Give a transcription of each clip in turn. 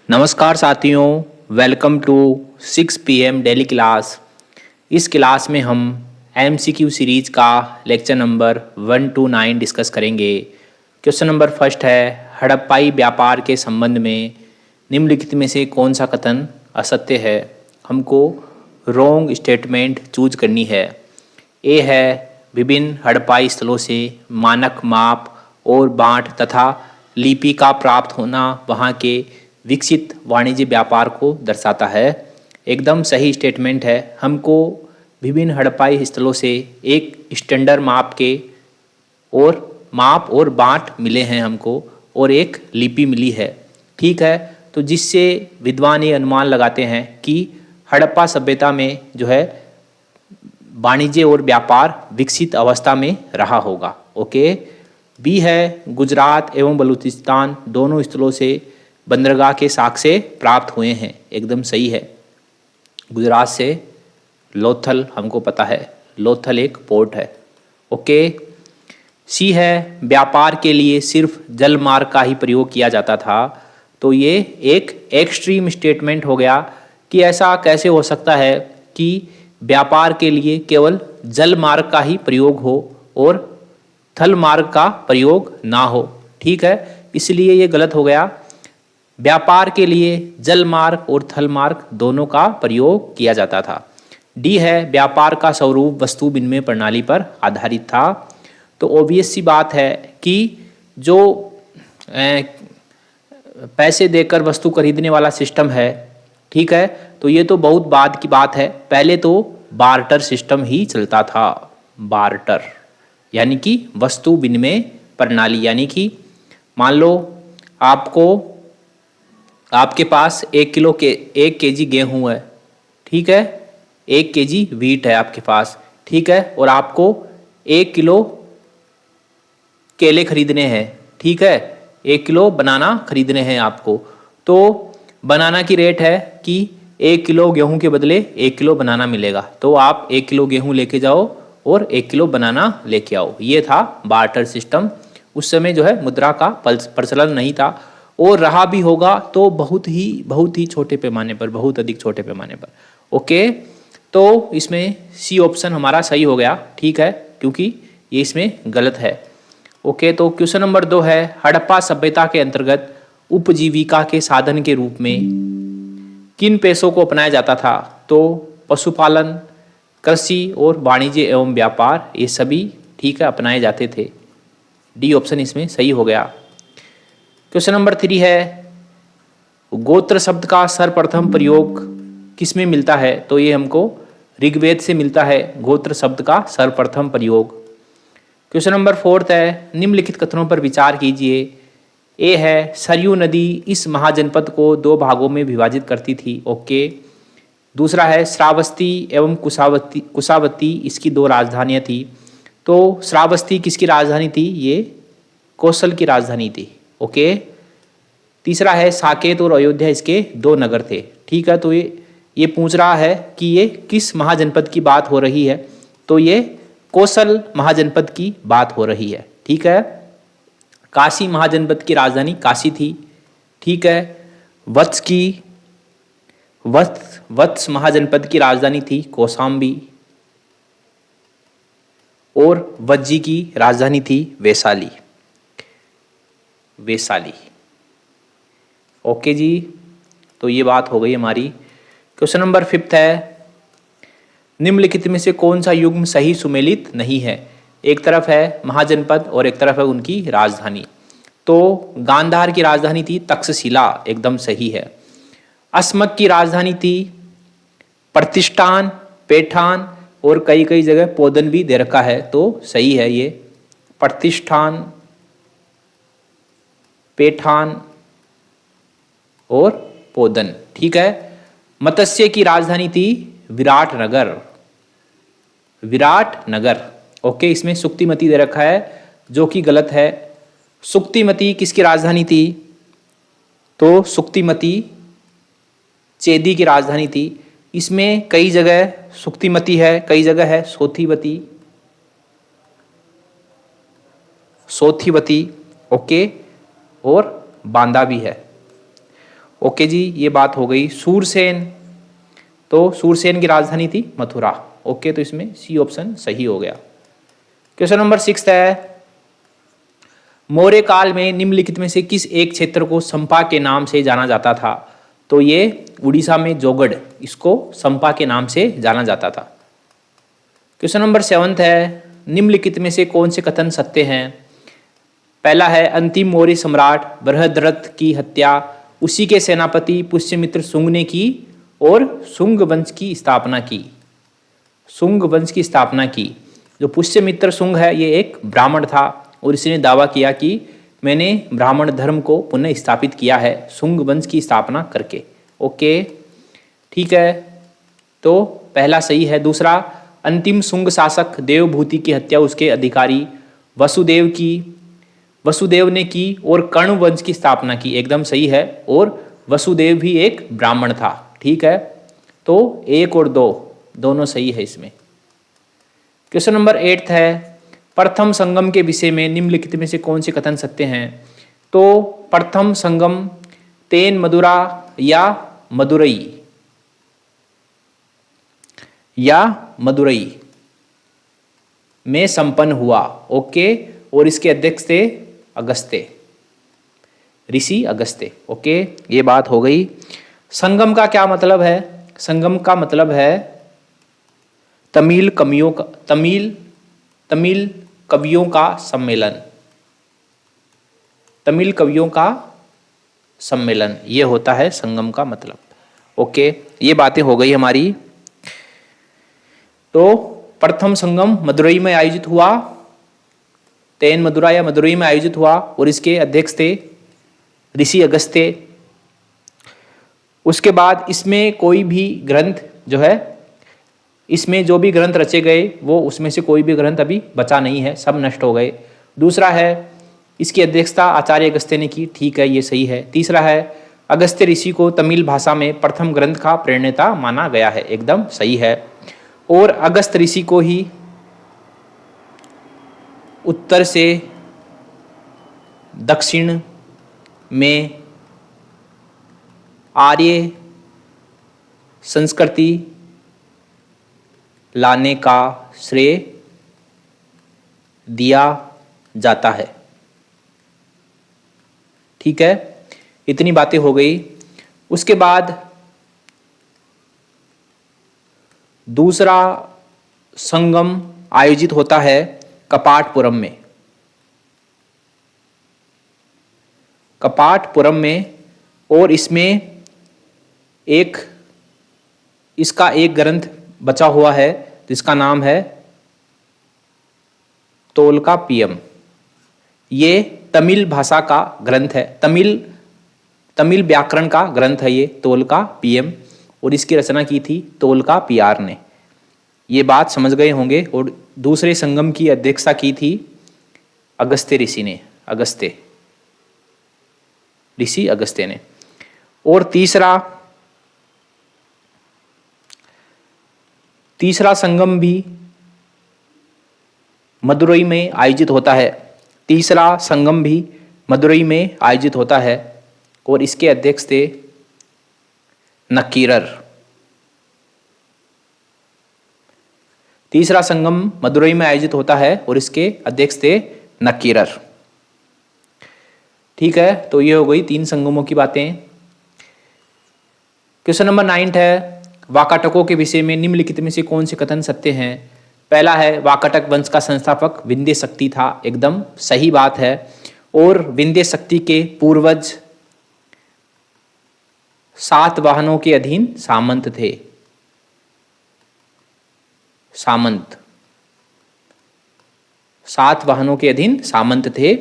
नमस्कार साथियों, welcome to 6 PM daily class. इस क्लास में हम MCQ सीरीज का लेक्चर नंबर 1 to 9 डिस्कस करेंगे। क्वेश्चन नंबर फर्स्ट है, हड़प्पाई व्यापार के संबंध में निम्नलिखित में से कौन सा कथन असत्य है। हमको रॉन्ग स्टेटमेंट चूज करनी है। ए है, विभिन्न हड़प्पाई स्थलों से मानक माप और बाँट तथा लिपि का प्राप्त होना वहाँ के विकसित वाणिज्य व्यापार को दर्शाता है। एकदम सही स्टेटमेंट है। हमको विभिन्न हड़प्पाई स्थलों से एक स्टैंडर्ड माप के और माप और बाँट मिले हैं हमको, और एक लिपि मिली है। ठीक है, तो जिससे विद्वान ये अनुमान लगाते हैं कि हड़प्पा सभ्यता में जो है वाणिज्य और व्यापार विकसित अवस्था में रहा होगा। ओके। बी है, गुजरात एवं बलूचिस्तान दोनों स्थलों से बंदरगाह के साक्ष्य प्राप्त हुए हैं। एकदम सही है। गुजरात से लोथल हमको पता है, लोथल एक पोर्ट है। ओके। सी है, व्यापार के लिए सिर्फ जल मार्ग का ही प्रयोग किया जाता था। तो ये एक एक्सट्रीम स्टेटमेंट हो गया कि ऐसा कैसे हो सकता है कि व्यापार के लिए केवल जल मार्ग का ही प्रयोग हो और थल मार्ग का प्रयोग ना हो। ठीक है, इसलिए ये गलत हो गया। व्यापार के लिए जल मार्ग और थल मार्ग दोनों का प्रयोग किया जाता था। डी है, व्यापार का स्वरूप वस्तु विनिमय प्रणाली पर आधारित था। तो ऑब्वियस सी बात है कि जो पैसे देकर वस्तु खरीदने वाला सिस्टम है, ठीक है, तो ये तो बहुत बाद की बात है। पहले तो बार्टर सिस्टम ही चलता था। बार्टर यानी कि वस्तु विनिमय प्रणाली, यानी कि मान लो आपके पास 1 केजी गेहूं है, ठीक है, 1 केजी व्हीट है आपके पास, ठीक है, और आपको 1 किलो केले खरीदने हैं, ठीक है, 1 किलो बनाना खरीदने हैं आपको। तो बनाना की रेट है कि 1 किलो गेहूं के बदले 1 किलो बनाना मिलेगा। तो आप 1 किलो गेहूं लेके जाओ और 1 किलो बनाना लेके आओ। ये था बार्टर सिस्टम। उस समय जो है मुद्रा का प्रचलन नहीं था, और रहा भी होगा तो बहुत ही छोटे पैमाने पर, बहुत अधिक छोटे पैमाने पर। ओके, तो इसमें सी ऑप्शन हमारा सही हो गया। ठीक है, क्योंकि ये इसमें गलत है। ओके, तो क्वेश्चन नंबर 2 है, हड़प्पा सभ्यता के अंतर्गत उपजीविका के साधन के रूप में किन पेशों को अपनाया जाता था। तो पशुपालन, कृषि और वाणिज्य एवं व्यापार, ये सभी ठीक है अपनाए जाते थे। डी ऑप्शन इसमें सही हो गया। क्वेश्चन नंबर 3 है, गोत्र शब्द का सर्वप्रथम प्रयोग किस में मिलता है। तो ये हमको ऋग्वेद से मिलता है, गोत्र शब्द का सर्वप्रथम प्रयोग। क्वेश्चन नंबर 4 है, निम्नलिखित कथनों पर विचार कीजिए। ए है, सरयू नदी इस महाजनपद को 2 भागों में विभाजित करती थी। ओके। दूसरा है, श्रावस्ती एवं कुशावती इसकी 2 राजधानियाँ थी। तो श्रावस्ती किसकी राजधानी थी, ये कौशल की राजधानी थी। ओके। तीसरा है, साकेत और अयोध्या इसके 2 नगर थे। ठीक है, तो ये पूछ रहा है कि ये किस महाजनपद की बात हो रही है। तो ये कौशल महाजनपद की बात हो रही है। ठीक है। काशी महाजनपद की राजधानी काशी थी। ठीक है। वत्स महाजनपद की राजधानी थी कौशाम्बी, और वज्जी की राजधानी थी वैशाली। ओके जी, तो ये बात हो गई हमारी। क्वेश्चन नंबर 5 है, निम्नलिखित में से कौन सा युग्म सही सुमेलित नहीं है। एक तरफ है महाजनपद और एक तरफ है उनकी राजधानी। तो गांधार की राजधानी थी तक्षशिला, एकदम सही है। अस्मक की राजधानी थी प्रतिष्ठान, पैठान, और कई जगह पोदन भी दे रखा है, तो सही है ये प्रतिष्ठान, पैठान और पोदन। ठीक है। मत्स्य की राजधानी थी विराटनगर। ओके, इसमें सुक्तिमती दे रखा है जो कि गलत है। सुक्तिमती किसकी राजधानी थी। तो सुक्तिमती चेदी की राजधानी थी। इसमें कई जगह सुक्तिमती है, कई जगह है सोथीवती। ओके, और बांदा भी है। ओके जी, ये बात हो गई। सूरसेन, तो सूरसेन की राजधानी थी मथुरा। ओके, तो इसमें सी ऑप्शन सही हो गया। क्वेश्चन नंबर 6 है, मौर्य काल में निम्नलिखित में से किस एक क्षेत्र को संपा के नाम से जाना जाता था? तो ये उड़ीसा में जोगड़, इसको संपा के नाम से जाना जाता था। क्वेश्चन नंबर 7 है, निम्नलिखित में से कौन से कथन सत्य हैं? पहला है, अंतिम मौर्य सम्राट बृहद्रथ की हत्या उसी के सेनापति पुष्यमित्र शुंग ने की और शुंग वंश की स्थापना की। शुंग वंश की स्थापना की। जो पुष्यमित्र शुंग है, ये एक ब्राह्मण था और इसने दावा किया कि मैंने ब्राह्मण धर्म को पुनः स्थापित किया है शुंग वंश की स्थापना करके। ओके, ठीक है, तो पहला सही है। दूसरा, अंतिम शुंग शासक देवभूति की हत्या उसके अधिकारी वसुदेव ने की और कर्ण वंश की स्थापना की। एकदम सही है, और वसुदेव भी एक ब्राह्मण था। ठीक है, तो 1 और 2 दोनों सही है इसमें। क्वेश्चन नंबर 8 है, प्रथम संगम के विषय में निम्नलिखित में से कौन से कथन सत्य हैं? तो प्रथम संगम तेन मदुरा या मदुरई में संपन्न हुआ। ओके, और इसके अध्यक्ष थे अगस्त्य, ऋषि अगस्त्य। ओके, ये बात हो गई। संगम का क्या मतलब है? संगम का मतलब है तमिल कवियों का सम्मेलन। तमिल कवियों का सम्मेलन, ये होता है संगम का मतलब। ओके, ये बातें हो गई हमारी। तो प्रथम संगम मदुरई में आयोजित हुआ, तेन मदुरा या मदुरई में आयोजित हुआ, और इसके अध्यक्ष थे ऋषि अगस्त्य। उसके बाद इसमें कोई भी ग्रंथ जो है, इसमें जो भी ग्रंथ रचे गए वो उसमें से कोई भी ग्रंथ अभी बचा नहीं है, सब नष्ट हो गए। दूसरा है, इसकी अध्यक्षता आचार्य अगस्त्य ने की। ठीक है, ये सही है। तीसरा है, अगस्त्य ऋषि को तमिल भाषा में प्रथम ग्रंथ का प्रणेता माना गया है। एकदम सही है। और अगस्त ऋषि को ही उत्तर से दक्षिण में आर्य संस्कृति लाने का श्रेय दिया जाता है। ठीक है, इतनी बातें हो गई। उसके बाद दूसरा संगम आयोजित होता है कपाटपुरम में। कपाटपुरम में, और इसमें इसका एक ग्रंथ बचा हुआ है जिसका नाम है तोल्कापियम। ये तमिल भाषा का ग्रंथ है, तमिल व्याकरण का ग्रंथ है ये तोल्कापियम, और इसकी रचना की थी तोल्कापियार ने। ये बात समझ गए होंगे। और दूसरे संगम की अध्यक्षता की थी अगस्त्य ऋषि ने, ऋषि अगस्त्य ने। और तीसरा संगम भी मदुरई में आयोजित होता है। तीसरा संगम भी मदुरई में आयोजित होता है, और इसके अध्यक्ष थे नक्कीरर। तीसरा संगम मदुरई में आयोजित होता है और इसके अध्यक्ष थे नक्कीरर। ठीक है, तो ये हो गई 3 संगमों की बातें। क्वेश्चन नंबर 9 है, वाकाटकों के विषय में निम्नलिखित में से कौन से कथन सत्य हैं? पहला है, वाकाटक वंश का संस्थापक विंध्य शक्ति था। एकदम सही बात है। और विंध्य शक्ति के पूर्वज सातवाहनों के अधीन सामंत थे। सातवाहनों के अधीन सामंत थे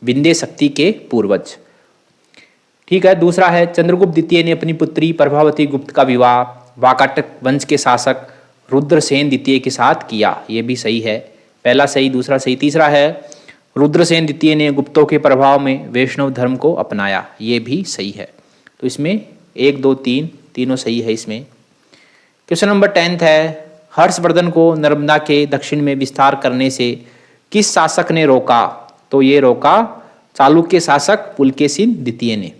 विंध्य शक्ति के पूर्वज। ठीक है, दूसरा है, चंद्रगुप्त द्वितीय ने अपनी पुत्री प्रभावती गुप्त का विवाह वाकाटक वंश के शासक रुद्रसेन द्वितीय के साथ किया। ये भी सही है। पहला सही, दूसरा सही। तीसरा है, रुद्रसेन द्वितीय ने गुप्तों के प्रभाव में वैष्णव धर्म को अपनाया। ये भी सही है। तो इसमें 1, 2, 3 तीनों सही है इसमें। क्वेश्चन नंबर 10 है, हर्षवर्धन को नर्मदा के दक्षिण में विस्तार करने से किस शासक ने रोका? तो ये रोका चालुक्य शासक पुलकेशिन द्वितीय ने।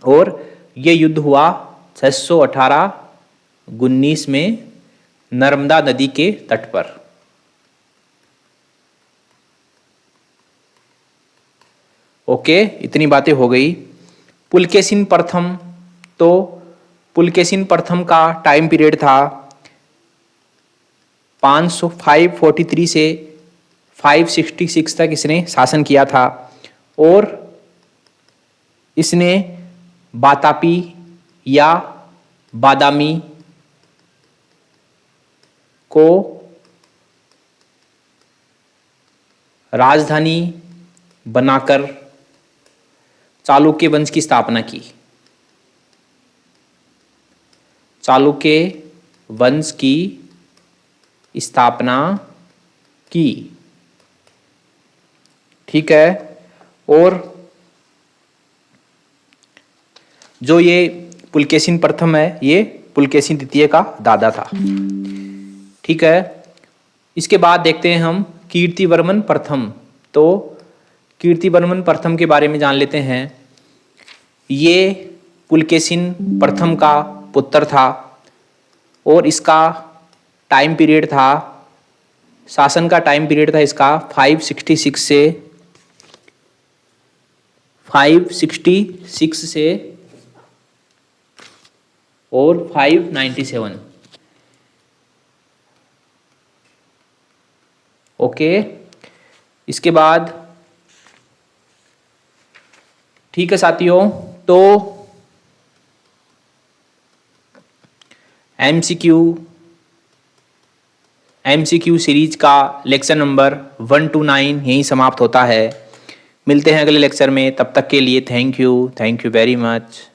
और ये युद्ध हुआ 618-19 में नर्मदा नदी के तट पर। ओके, इतनी बातें हो गई। पुलकेशिन प्रथम, तो पुलकेशिन प्रथम का टाइम पीरियड था 543 से 566 तक इसने शासन किया था और इसने बातापी या बादामी को राजधानी बनाकर चालुक्य वंश की स्थापना की। चालुक्य वंश की स्थापना की, ठीक है। और जो ये पुलकेशिन प्रथम है ये पुलकेशिन द्वितीय का दादा था, ठीक है। इसके बाद देखते हैं हम कीर्तिवर्मन प्रथम। तो कीर्तिवर्मन प्रथम के बारे में जान लेते हैं। ये पुलकेशिन प्रथम का पुत्र था और इसका टाइम पीरियड था, शासन का टाइम पीरियड था इसका 566 से 597। ओके, इसके बाद ठीक है साथियों, तो एमसीक्यू सीरीज का लेक्चर नंबर 1 to 9 यहीं समाप्त होता है। मिलते हैं अगले लेक्चर में, तब तक के लिए थैंक यू वेरी मच।